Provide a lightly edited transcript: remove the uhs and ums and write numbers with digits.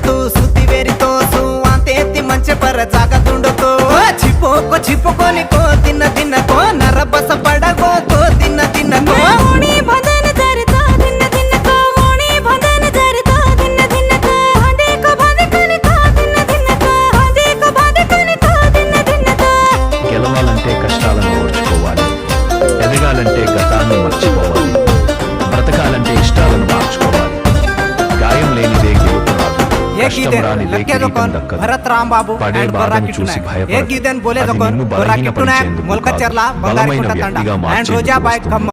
तू सुती वेरी तो सुवाते ती मंचे पर जागा तुंडतो छिपो को दिन दिन को नर बस पडगो तो दिन दिन को ओणी बदन जरता दिन दिन को ओणी बदन जरता दिन दिन को आधे को बदकनी ता दिन दिन को आधे को बदकनी ता दिन दिन को గెలవాలంటే కష్టాలను ఓర్చుకోవాలి, ఎదగాలంటే గతాన్ని మర్చిపోవాలి, బ్రతకాలంటే ఇష్టాలను మార్చుకోవాలి. గాయం లేనిదే గెలుపు రాదు, కష్టం రానిదే కిరీటం దక్కదు. भरत राम बाबू పడే బాధను చూసి భయపడదు. एक दिन बोले అది నిన్ను బలహీనపరిచేందుకు కాదు, బలమైన వ్యక్తిగా మార్చేందుకు వస్తుంది.